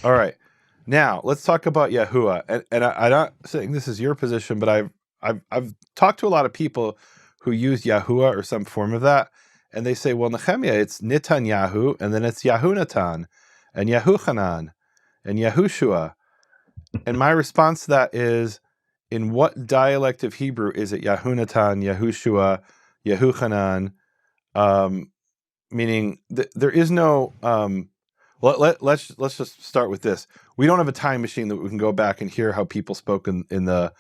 All right. Now let's talk about Yahuah. And I'm not saying this is your position, but I've talked to a lot of people who use Yahuah or some form of that, and they say, well, Nehemia, it's Netanyahu, and then it's Yahunatan, and Yahuchanan, and Yahushua. And my response to that is, in what dialect of Hebrew is it Yahunatan, Yahushua, Yahuchanan? Um, Meaning there is no. Let's just start with this. We don't have a time machine that we can go back and hear how people spoke in the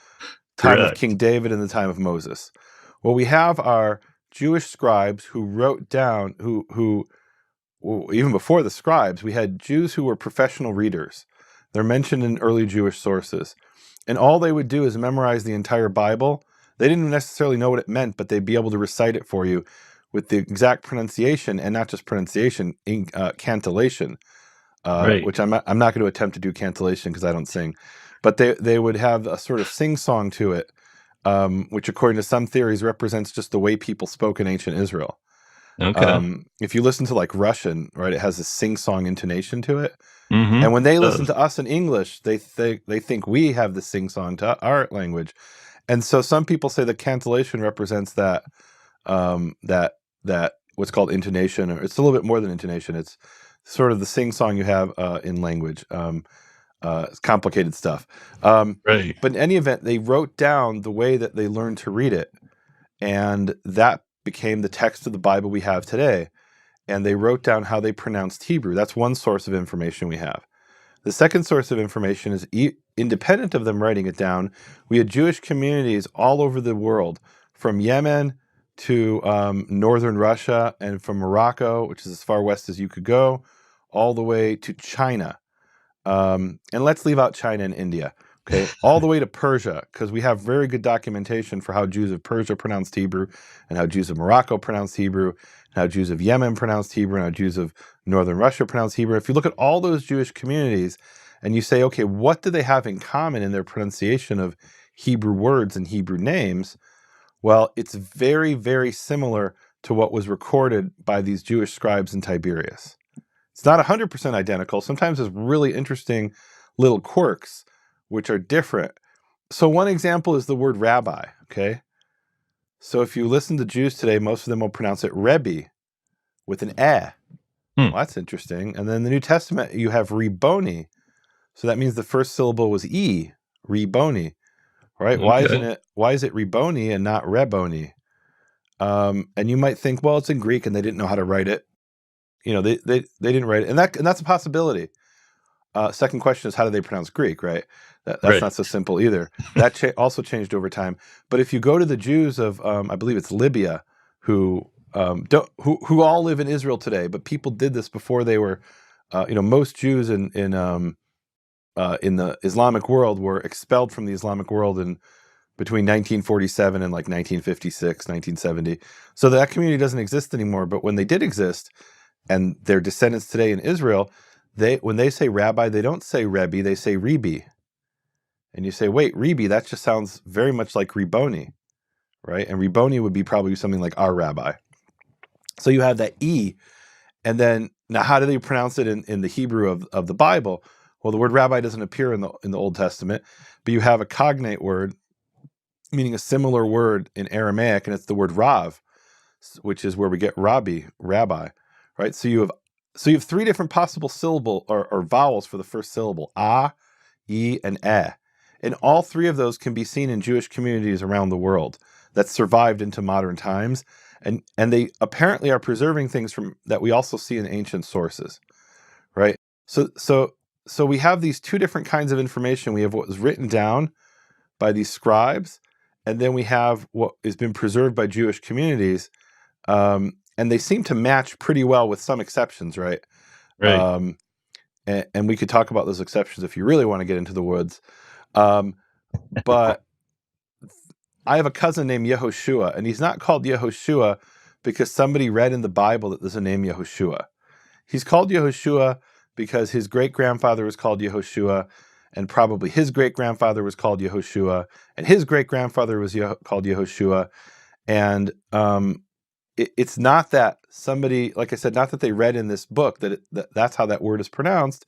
time of King Correct. David and the time of Moses. What we have are Jewish scribes who wrote down who well, even before the scribes, we had Jews who were professional readers. They're mentioned in early Jewish sources. And all they would do is memorize the entire Bible. They didn't necessarily know what it meant, but they'd be able to recite it for you with the exact pronunciation, and not just pronunciation, cantillation, Right. which I'm not going to attempt to do cantillation because I don't sing. But they would have a sort of sing-song to it, which according to some theories represents just the way people spoke in ancient Israel. Okay. If you listen to like Russian, right, it has a sing-song intonation to it. Mm-hmm. And when they listen Does. to us in English, they think we have the sing-song to our language. And so some people say that cantillation represents that that what's called intonation, or it's a little bit more than intonation. It's sort of the sing-song you have in language. It's complicated stuff. Right. But in any event, they wrote down the way that they learned to read it, and that became the text of the Bible we have today. And they wrote down how they pronounced Hebrew. That's one source of information we have. The second source of information is independent of them writing it down. We had Jewish communities all over the world, from Yemen to northern Russia, and from Morocco, which is as far west as you could go, all the way to China. And let's leave out China and India. Okay, all the way to Persia, because we have very good documentation for how Jews of Persia pronounced Hebrew, and how Jews of Morocco pronounced Hebrew, and how Jews of Yemen pronounced Hebrew, and how Jews of northern Russia pronounced Hebrew. If you look at all those Jewish communities and you say, okay, what do they have in common in their pronunciation of Hebrew words and Hebrew names? Well, it's very, very similar to what was recorded by these Jewish scribes in Tiberias. It's not 100% identical. Sometimes there's really interesting little quirks which are different. So one example is the word rabbi, okay? So if you listen to Jews today, most of them will pronounce it Rebbe with an eh. Hmm. Well, that's interesting. And then in the New Testament, you have Reboni. So that means the first syllable was E, Reboni, right? Okay. Why is it Reboni and not Reboni? And you might think, well, it's in Greek and they didn't know how to write it. You know, they didn't write it. And that's a possibility. Second question is, how do they pronounce Greek, right? That's Right. not so simple either. That also changed over time. But if you go to the Jews of, I believe it's Libya, who who all live in Israel today, but people did this before they were, most Jews in the Islamic world were expelled from the Islamic world in between 1947 and like 1956, 1970. So that community doesn't exist anymore. But when they did exist, and their descendants today in Israel, when they say rabbi, they don't say Rebbe, they say Rebi. And you say, wait, Rebi, that just sounds very much like Reboni, right? And Reboni would be probably something like our rabbi. So you have that E. And then now how do they pronounce it in the Hebrew of the Bible? Well, the word rabbi doesn't appear in the Old Testament, but you have a cognate word, meaning a similar word in Aramaic, and it's the word Rav, which is where we get rabbi, right? So you have three different possible syllable or vowels for the first syllable: ah, e, and eh. And all three of those can be seen in Jewish communities around the world that survived into modern times, and they apparently are preserving things from that we also see in ancient sources, right? So we have these two different kinds of information. We have what was written down by these scribes, and then we have what has been preserved by Jewish communities, and they seem to match pretty well with some exceptions, right? Right. Um, and we could talk about those exceptions if you really want to get into the woods. Um, but I have a cousin named Yehoshua, and he's not called Yehoshua because somebody read in the Bible that there's a name Yehoshua. He's called Yehoshua because his great-grandfather was called Yehoshua, and probably his great-grandfather was called Yehoshua, and his great-grandfather was called Yehoshua. And it's not that somebody, like I said, not that they read in this book that's how that word is pronounced.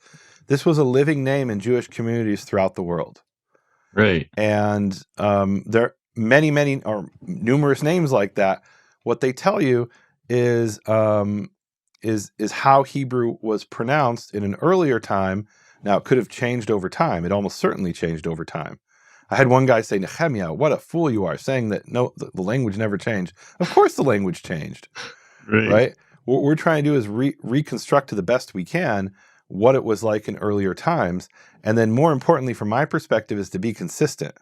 this was a living name in Jewish communities throughout the world. Right. And there are many or numerous names like that. What they tell you is how Hebrew was pronounced in an earlier time. Now, it could have changed over time. It almost certainly changed over time. I had one guy say, Nehemia, what a fool you are, saying that no, the language never changed. Of course the language changed, right? What we're trying to do is reconstruct to the best we can what it was like in earlier times. And then more importantly, from my perspective, is to be consistent.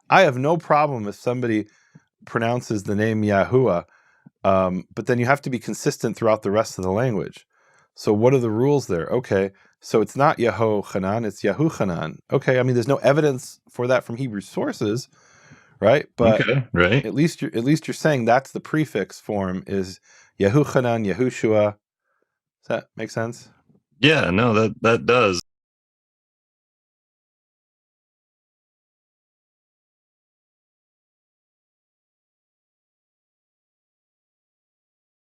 I have no problem if somebody pronounces the name Yahuah, but then you have to be consistent throughout the rest of the language. So what are the rules there? Okay, so it's not Yehochanan, it's Yahuchanan. Okay, I mean, there's no evidence for that from Hebrew sources, right? But at least you're saying that's the prefix form is Yahuchanan, Yahushua. Does that make sense? Yeah, no, that does.